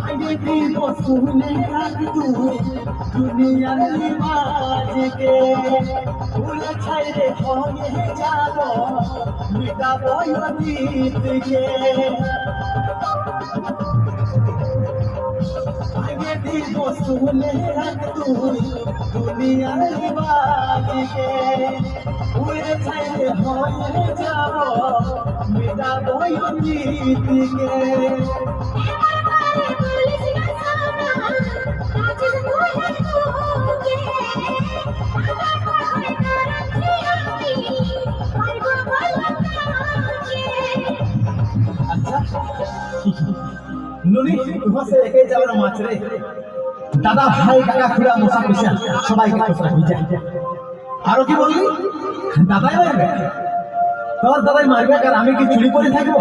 आगे भी वो सुने तक दुनिया रिवाज के भूल छाए होए जाबो मिटा बोय गीत के आगे भी वो सुने तक दुनिया रिवाज के भूल छाए होए जाबो मिटा बोय गीत के নুনি তোমার একে যাওয়ার মাছ রে দাদা ভাই কাকা খুড়া মশা পিসা সবাইকে তোরা বুঝা আরো কি বললি দাদাই মারবে তোর দাদাই মারবে আর আমি কি চুরি করে থাকবো